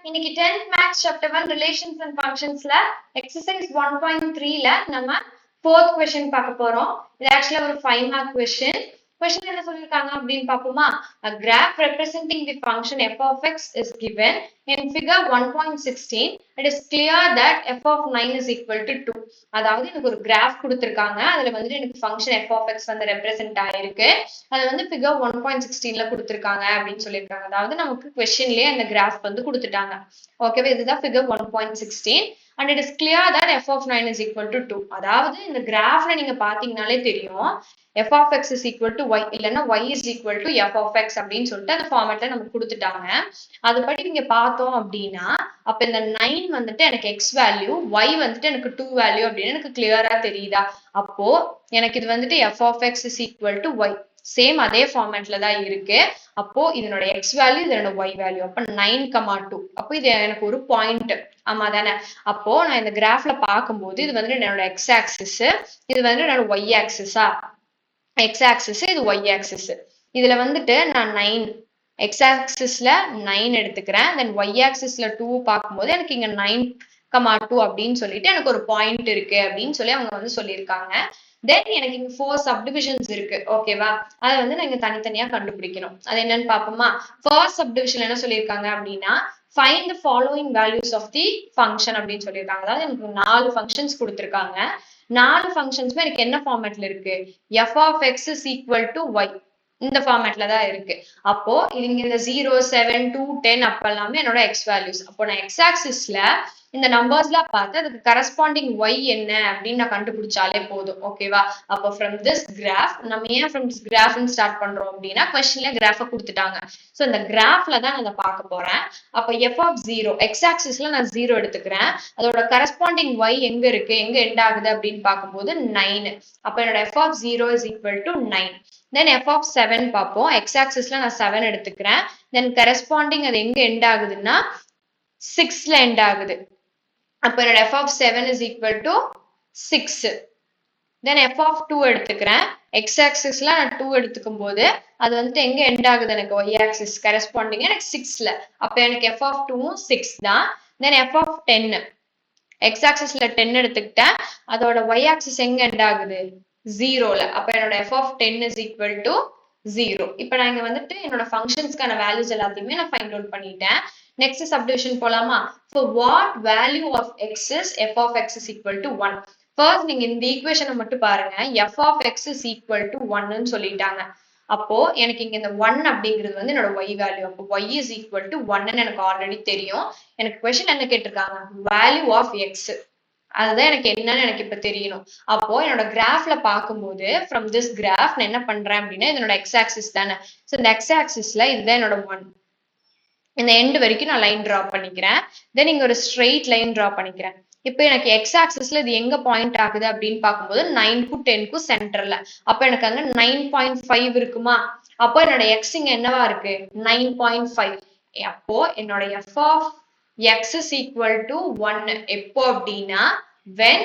இன்னைக்கு 10th maths chapter 1 relations and ஃபங்க்ஷன்ஸ்ல exercise 1.3ல நம்ம 4th கொஸ்டின் பார்க்க போறோம். இது ஆக்சுவலா ஒரு 5 மார்க் கொஸ்டின். கொஸ்டின் என்ன சொல்லிருக்காங்க அப்படின்னு பாப்போமா? A graph representing the function f of x is given in figure 1.16. It is clear that f of 9 is equal to 2. அதாவது எனக்கு ஒரு கிராஃப் கொடுத்திருக்காங்க. அதுல வந்துட்டு எனக்கு ஃபங்க்ஷன் f of x வந்து ரெப்ரசென்ட் ஆயிருக்கு. அது வந்து ஃபிகர் 1.16ல கொடுத்திருக்காங்க அப்படின்னு சொல்லியிருக்காங்க. அதாவது நமக்கு கொஸ்டின்லயே அந்த கிராஃப் வந்து கொடுத்துட்டாங்க. ஓகேவா, இதுதான் figure 1.16 and it is clear that f of 9 is equal to 2. அதாவது இந்த கிராஃப்ல நீங்க பாத்தீங்கன்னாலே தெரியும் f of x is equal to y இல்லைன்னா y is equal to f of x அப்படின்னு சொல்லிட்டு அந்த ஃபார்மேட்ல நமக்கு கொடுத்துட்டாங்க. அதுபடி நீங்க பார்த்தோம் அப்படின்னா அப்ப இந்த 9 வந்துட்டு எனக்கு x வேல்யூ, y வந்துட்டு எனக்கு 2 வேல்யூ அப்படின்னு எனக்கு கிளியரா தெரியுதா? அப்போ எனக்கு இது வந்துட்டு f of x is equal to y, same அதே ஃபார்மேட்ல தான் இருக்கு. அப்போ இதனோட x வேல்யூ, இதனோட y வேல்யூ, அப்ப 9,2. அப்போ இது எனக்கு ஒரு பாயிண்ட், ஆமா தானே? அப்போ நான் இந்த கிராஃப்ல பார்க்கும்போது இது வந்து என்னோட x ஆக்சிஸ், இது வந்து என்னோட y ஆக்சிஸா? x ஆக்சிஸ், இது y ஆக்சிஸ். இதுல வந்துட்டு நான் 9 x ஆக்சிஸ்ல 9 எடுத்துக்கிறேன், தென் y ஆக்சிஸ்ல 2 பார்க்கும்போது எனக்கு இங்க 9,2 அப்படின்னு சொல்லிட்டு எனக்கு ஒரு பாயிண்ட் இருக்கு அப்படின்னு சொல்லி அவங்க வந்து சொல்லியிருக்காங்க. தென் எனக்கு இங்க 4 சப்டிவிஷன்ஸ் இருக்கு. ஓகேவா, அதை வந்து நாங்க தனித்தனியா கண்டுபிடிக்கணும். அது என்னன்னு பாப்போமா? ஃபர்ஸ்ட் சப்டிவிஷன் என்ன சொல்லியிருக்காங்க அப்படின்னா find the following values of the function அப்படின்னு சொல்லியிருக்காங்க. அதாவது எனக்கு 4 ஃபங்க்ஷன்ஸ் கொடுத்திருக்காங்க. 4 ஃபங்க்ஷன்ஸ்மே எனக்கு என்ன ஃபார்மேட்ல இருக்கு? f of x is equal to y, இந்த ஃபார்மேட்ல தான் இருக்கு. அப்போ இங்க இந்த 0, 7, 2, 10 அப்ப எல்லாமே என்னோட x வேல்யூஸ். அப்போ நான் x ஆக்சிஸ்ல இந்த நம்பர்ஸ்லாம் பார்த்து அதுக்கு கரஸ்பாண்டிங் y என்ன அப்படின்னு நான் கண்டுபிடிச்சாலே போதும். ஓகேவா, அப்போ ஃப்ரம் திஸ் கிராஃப், நம்ம ஏன் ஃப்ரம் திஸ் கிராஃப்னு ஸ்டார்ட் பண்றோம் அப்படின்னா கொஸ்டின்ல கிராஃபை கொடுத்துட்டாங்க. ஸோ இந்த கிராஃப்ல தான் நான் அதை பார்க்க போறேன். அப்போ f of 0, x ஆக்சிஸ்ல நான் 0 எடுத்துக்கிறேன். அதோட கரஸ்பாண்டிங் y எங்க இருக்கு, எங்க எண்ட் ஆகுது அப்படின்னு பார்க்கும்போது 9. அப்போ என்னோட f of 0 is equal to 9. Then f of 7 பார்ப்போம். x ஆக்சிஸ்ல நான் 7 எடுத்துக்கிறேன். தென் கரஸ்பாண்டிங் அது எங்க எண்ட் ஆகுதுன்னா 6ல எண்ட் ஆகுது. அப்ப என்னோட f of 7 is equal to 6. Then f of 2 எடுத்துக்கிறேன். x ஆக்சிஸ்ல நான் 2 எடுத்துக்கும் போது அது வந்துட்டு எங்க எண்ட் ஆகுது எனக்கு y ஆக்சிஸ் கரஸ்பாண்டிங் எனக்கு 6ல. அப்ப எனக்கு f of 2 6 தான். தென் f of 10, x ஆக்சிஸ்ல 10 எடுத்துக்கிட்டேன். அதோட y ஆக்சிஸ் எங்க எண்ட் ஆகுது? 0ல. அப்ப என்னோட f of 10 is equal to 0. இப்ப நான் இங்க வந்துட்டு என்னோட ஃபங்க்ஷன்ஸ்க்கான வேல்யூஸ் எல்லாத்தையுமே நான் ஃபைண்ட் அவுட் பண்ணிட்டேன். நெக்ஸ்ட் சப்டிவிஷன் போலாமா? For what value of x is f of x is equal to 1? First நீங்க இந்த ஈக்குவேஷனை மட்டும் பாருங்க. f of x is equal to 1ன்னு சொல்லிட்டாங்க. அப்போ எனக்கு இங்க இந்த 1 அப்படிங்கிறது வந்து என்னோட y வேல்யூ. அப்போ y is equal to 1ன்னு எனக்கு ஆல்ரெடி தெரியும். எனக்கு கொஸ்டின் என்ன கேட்டிருக்காங்க? வேல்யூ ஆஃப் x, அதுதான் எனக்கு என்னன்னு எனக்கு இப்ப தெரியணும். அப்போ என்னோட கிராஃப்ல பார்க்கும்போது ஃப்ரம் திஸ் கிராஃப் நான் என்ன பண்றேன் அப்படின்னா இதனோட x ஆக்சிஸ் தானே. ஸோ இந்த x ஆக்சிஸ்ல இதுதான் என்னோட 1. இந்த எண்ட் வரைக்கும் நான் லைன் டிரா பண்ணிக்கிறேன். தென் இங்க ஒரு ஸ்ட்ரெயிட் லைன் டிரா பண்ணிக்கிறேன். இப்போ எனக்கு x ஆக்சிஸ்ல இது எங்க பாயிண்ட் ஆகுது அப்படின்னு பார்க்கும்போது 9க்கும் 10க்கும் சென்டர்ல. அப்ப எனக்கு அங்க 9.5 இருக்குமா? அப்போ என்னோட x இங்க என்னவா இருக்கு? 9.5. அப்போ என்னோட f of x is equal to 1 எப்போ அப்படின்னா when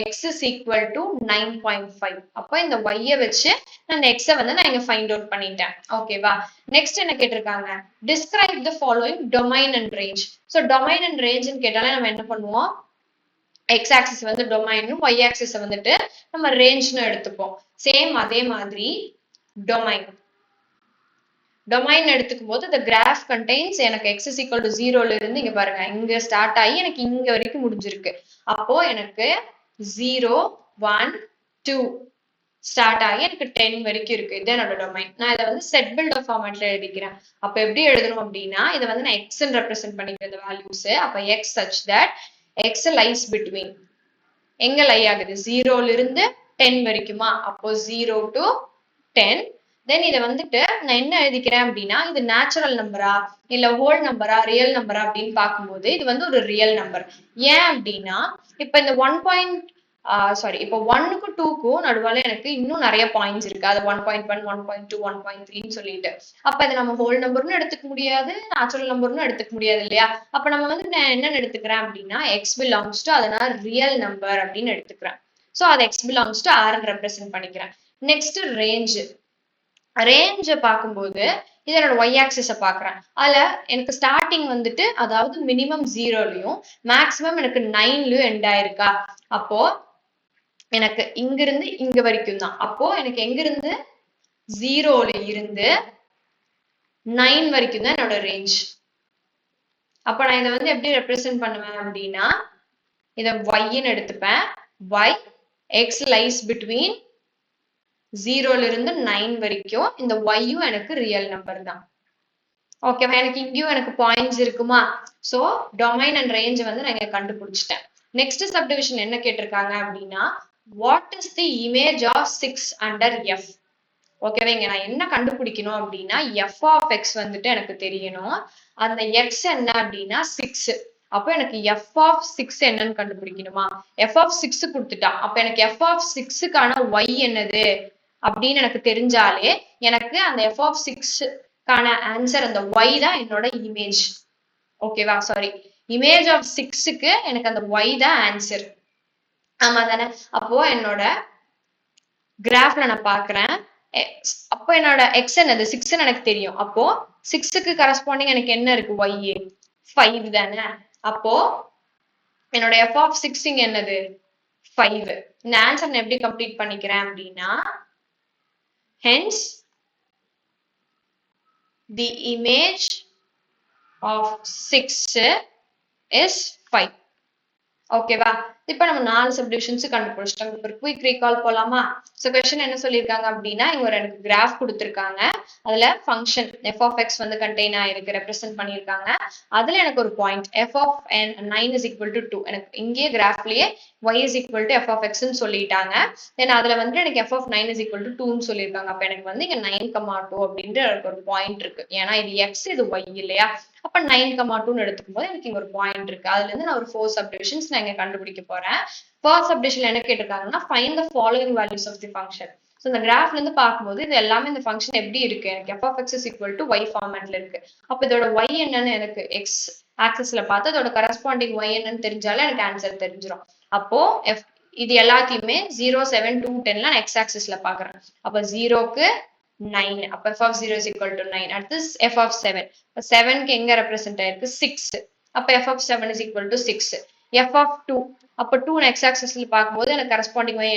x is equal to 9.5. அப்போ இந்த y வச்சு நான் x வந்து நான் இங்க ஃபைண்ட் அவுட் பண்ணிட்டேன். ஓகேவா, நெக்ஸ்ட் என்ன கேட்டிருக்காங்க? describe the following domain and range. So domain and range கேட்டாலே நம்ம என்ன பண்ணுவோம்? x ஆக்சிஸ் வந்து டொமைனும் y ஆக்சிஸ் வந்துட்டு நம்ம ரேஞ்ச்னு எடுத்துப்போம். சேம் அதே மாதிரி டொமைன் எடுத்துக்கும் போது the graph contains எனக்கு x is equal to 0ல இருந்து இங்க பாருங்க இங்க ஸ்டார்ட் ஆகி எனக்கு இங்க வரைக்கும் முடிஞ்சிருக்கு. அப்போ எனக்கு 0, 1, 2 ஸ்டார்ட் ஆகி எனக்கு 10 வரைக்கும் இருக்கு. இது என்னோட டொமைன். நான் இதை வந்து செட் பில்டர் ஃபார்மேட்ல எழுதிக்கிறேன். அப்ப எப்படி எழுதணும் அப்படின்னா இதை வந்து நான் x ன்னு ரெப்ரசென்ட் பண்ணிக்கிறேன் இந்த வேல்யூஸ். அப்ப x such that x lies between, எங்க லை ஆகுது? 0ல இருந்து 10 வரைக்குமா? அப்போ 0 to 10. தென் இதை வந்துட்டு நான் என்ன எழுதிக்கிறேன் அப்படின்னா இது நேச்சுரல் நம்பரா இல்ல ஹோல் நம்பரா ரியல் நம்பரா அப்படின்னு பார்க்கும்போது இது வந்து ஒரு ரியல் நம்பர். ஏன் அப்படின்னா இப்ப இந்த 1 இப்போ 1க்கும் 2க்கும் நடுவால எனக்கு இன்னும் நிறைய பாயிண்ட்ஸ் இருக்கு. அது 1.1, 1.2, 1.3ன்னு சொல்லிட்டு. அப்ப அதை நம்ம ஹோல் நம்பர்னு எடுத்துக்க முடியாது, நேச்சுரல் நம்பர்னு எடுத்துக்க முடியாது இல்லையா? அப்ப நம்ம வந்து நான் என்னன்னு எடுத்துக்கிறேன் அப்படின்னா x belongs to, அதனால ரியல் நம்பர் அப்படின்னு எடுத்துக்கிறேன். ஸோ அதை x belongs to r represent பண்ணிக்கிறேன். நெக்ஸ்ட் ரேஞ்ச் பார்க்கும்போது இது என்னோட y ஆக்சிஸ பாக்குறேன். அதுல எனக்கு ஸ்டார்டிங் வந்துட்டு அதாவது மினிமம் 0லயும் மேக்ஸிமம் எனக்கு 9லயும் எண்ட் ஆயிருக்கா. அப்போ எனக்கு இங்கிருந்து இங்க வரைக்கும் தான். அப்போ எனக்கு எங்கிருந்து 0ல இருந்து 9 வரைக்கும் தான் என்னோட ரேஞ்ச். அப்ப நான் இதை வந்து எப்படி ரெப்ரசென்ட் பண்ணுவேன் அப்படின்னா, இதை y-ன்னு எடுத்துப்பேன். y x lies between 0ல இருந்து 9 வரைக்கும். இந்த y-யும் எனக்கு ரியல் நம்பர் தான். ஓகேவா? எனக்கு இங்கேயும் எனக்கு பாயிண்ட்ஸ் இருக்குமா? சோ டொமைன் அண்ட் ரேஞ்ச் வந்து நான் இங்க கண்டுபிடிச்சிட்டேன். நெக்ஸ்ட் சப்டிவிஷன் என்ன கேட்டிருக்காங்க அப்படின்னா, what is the image of 6 under f? ஓகேவா? இங்க நான் என்ன கண்டுபிடிக்கணும் அப்படின்னா, f of x வந்துட்டு எனக்கு தெரியணும். அந்த x என்ன அப்படின்னா 6. அப்ப எனக்கு f of 6 என்னன்னு கண்டுபிடிக்கணுமா? f of 6 கொடுத்துட்டா. அப்ப எனக்கு f of 6க்கான y என்னது அப்படின்னு எனக்கு தெரிஞ்சாலே எனக்கு அந்த f of 6க்கான ஆன்சர் அந்த y தான் என்னோட இமேஜ். ஓகேவா? சாரி, இமேஜ் ஆஃப் 6க்கு எனக்கு அந்த y தான் ஆன்சர். ஆமா தானே? அப்போ என்னோட கிராஃப்ல நான் பாக்குறேன். அப்போ என்னோட x என்னது 6 எனக்கு தெரியும். அப்போ 6க்கு கரஸ்பாண்டிங் எனக்கு என்ன இருக்கு? y 5 தானே? அப்போ என்னோட f of 6 இங்க என்னது 5. இந்த ஆன்சர் நான் எப்படி கம்ப்ளீட் பண்ணிக்கிறேன் அப்படின்னா, hence the image of 6 is 5. ஓகேவா? இப்ப நம்ம 4 சப்டிவிஷன்ஸ் கண்டுபிடிச்சிட்டோம். ஒரு குயிக் ரீகால் போலாமா? சோ क्वेश्चन என்ன சொல்லிருக்காங்க அப்படின்னா, இங்க ஒரு எனக்கு கிராஃப் கொடுத்திருக்காங்க. அதுல ஃபங்க்ஷன் f of x வந்து கண்டெய்ன் ஆயிருக்கு, ரெப்ரசன்ட் பண்ணிருக்காங்க. அதுல எனக்கு ஒரு point f of 9 is equal to 2. எனக்கு இங்கே கிராஃப்லயே y is equal to f of x ன்னு சொல்லிட்டாங்க. தென் அதுல வந்து எனக்கு f of 9 is equal to 2 ன்னு சொல்லிருக்காங்க. அப்ப எனக்கு வந்து இங்க 9,2 அப்படின்ற எனக்கு ஒரு பாயிண்ட் இருக்கு. ஏன்னா இது x இது y இல்லையா? அப்ப 9,2ன்னு எடுத்துக்கும் போது எனக்கு இங்க ஒரு பாயிண்ட் இருக்கு. அதுல இருந்து நான் ஒரு 4 சப்டிவிஷன்ஸ் நான் இங்க கண்டுபிடிக்க போறேன். ஃபர்ஸ்ட் சப்டிவிஷன்ல என்ன கேட்டிருக்காங்கன்னா, find the following values of the function. So இந்த கிராஃப்ல இருந்து பார்க்கும்போது இது எல்லாமே இந்த ஃபங்க்ஷன் எப்படி இருக்கு? எனக்கு f of x is equal to y ஃபார்மேட்ல இருக்கு. அப்ப இதோட y என்னன்னு எனக்கு x ஆக்சிஸ்ல பார்த்து அதோட கரஸ்பாண்டிங் y என்னன்னு தெரிஞ்சாலே எனக்கு ஆன்சர் தெரிஞ்சிடும். அப்போ இது எல்லாத்தையுமே 0, 7, 2, 10 நான் x ஆக்சிஸ்ல பாக்குறேன். அப்ப 0க்கு 9. அப்ப f of 0 is equal to 9. அடுத்து f of 7. 7க்கு எங்க ரெப்ரசென்ட் ஆயிருக்கு? 6. அப்ப f of 7 is equal to 6. f of 2. அப்ப 2 x ஆக்சிஸ்ல பார்க்கும்போது எனக்கு கரஸ்பாண்டிங் y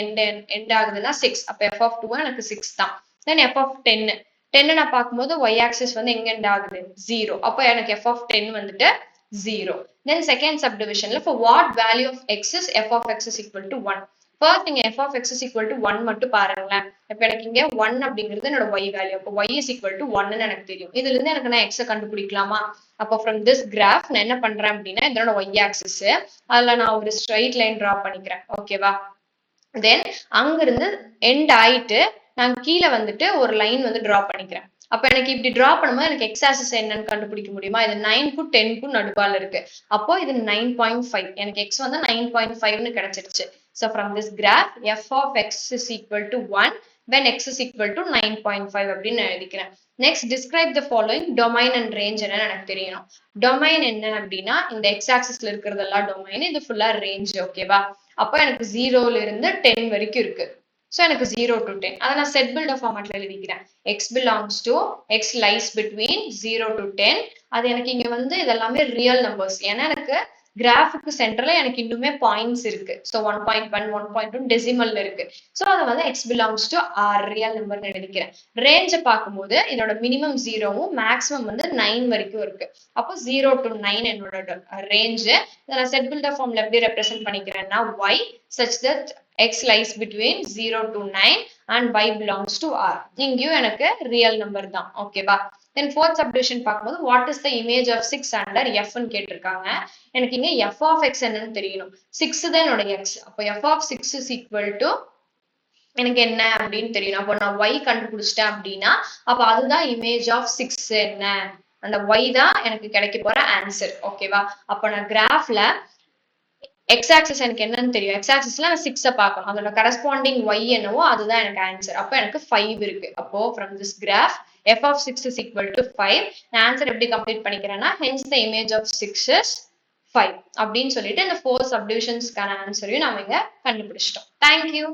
எண்ட் ஆகுதுன்னா 6. அப்ப f of 2 எனக்கு 6 தான். தென் f of 10. 10 நான் பார்க்கும்போது y ஆக்சிஸ் வந்து எங்க எண்ட் ஆகுது? 0. அப்ப எனக்கு f of 10 வந்துட்டு 0. தென் செகண்ட் சப்டிவிஷன்ல for what value of x is f of x is equal to 1. First நீங்க f of x is equal to 1 மட்டும் பாருங்களேன். இப்ப எனக்கு இங்க 1 அப்படிங்கிறது என்னோட y வேல்யூ. அப்ப y is equal to 1 ன்னு எனக்கு தெரியும். இதுல இருந்து எனக்கு நான் x கண்டுபிடிக்கலாமா? அப்ப from this graph நான் என்ன பண்றேன் அப்படின்னா, இதோட y ஆக்சிஸ் அதுல நான் ஒரு ஸ்ட்ரைட் லைன் டிரா பண்ணிக்கிறேன். ஓகேவா? தென் அங்க இருந்து எண்ட் ஆயிட்டு நான் கீழே வந்துட்டு ஒரு லைன் வந்து டிரா பண்ணிக்கிறேன். அப்ப எனக்கு இப்படி டிரா பண்ணும்போது எனக்கு x ஆக்சிஸ் என்னன்னு கண்டுபிடிக்க முடியுமா? இது 9க்கும் 10க்கும் நடுவால இருக்கு. அப்போ இது 9.5. எனக்கு x வந்து 9.5ன்னு கிடைச்சிருச்சு. So from this graph f of x is equal to 1 when x is equal to 9.5 அப்படின்னு எழுதிக்கிறேன். Next describe the following domain and range என்னன்னு எனக்கு தெரியணும். டொமைன் என்ன அப்படின்னா, இந்த x ஆக்சிஸ்ல இருக்கிறதெல்லாம் டொமைன், இது ஃபுல்லா ரேஞ்ச். ஓகேவா? அப்போ எனக்கு 0ல இருந்து 10 வரைக்கும் இருக்கு. So எனக்கு 0 to 10. அதை நான் செட் பில்டர் ஃபார்மேட்ல எழுதிக்கிறேன். x belongs to x lies between 0 to 10. அது எனக்கு இங்க வந்து இதெல்லாமே ரியல் நம்பர்ஸ். ஏன்னா எனக்கு கிராஃபுக்கு சென்டர்ல எனக்கு இன்னுமே பாயிண்ட்ஸ் இருக்கு. ஸோ 1.1, 1.2 டெசிமல்ல இருக்கு. ஸோ அதை வந்து x belongs to r real நம்பர்னு எழுதிக்கிறேன். ரேஞ்சை பார்க்கும்போது இதோட மினிமம் 0வும் மேக்ஸிமம் வந்து 9 வரைக்கும் இருக்கு. அப்போ 0 to 9 என்னோட ரேஞ்சு. இதை நான் செட் பில்டர் ஃபார்ம்ல எப்படி represent பண்ணிக்கிறேன்னா, y such that x lies between 0 to 9 and y belongs to r. இங்கேயும் எனக்கு ரியல் நம்பர் தான். ஓகேவா? Then fourth subdivision பார்க்கும்போது what is the image of 6 under f ன்னு கேட்டிருக்காங்க. எனக்கு இங்க f of x என்னன்னு தெரியணும். 6 தான் என்னோட x. அப்போ f of 6 is equal to எனக்கு என்ன அப்படின்னு தெரியணும். அப்போ நான் y கண்டுபிடிச்சிட்டேன் அப்படின்னா, அப்ப அதுதான் image of 6 என்ன, அந்த y தான் எனக்கு கிடைக்க போற ஆன்சர். ஓகேவா? அப்போ நான் கிராஃப்ல x ஆக்சிஸ் எனக்கு என்னன்னு தெரியும். x ஆக்சிஸ்ல நான் 6 பார்க்கணும். அதோட கரஸ்பாண்டிங் y என்னவோ அதுதான் எனக்கு ஆன்சர். அப்போ எனக்கு 5 இருக்கு. அப்போ from this graph f of 6 is equal to 5. நான் ஆன்சர் எப்படி complete பண்ணிக்கிறேன்னா, hence the image of 6 is 5 அப்படின்னு சொல்லிட்டு இந்த 4 சப்டிவிஷன்ஸ்க்கான ஆன்சரையும் நாம இங்க கண்டுபிடிச்சிட்டோம். தேங்க்யூ.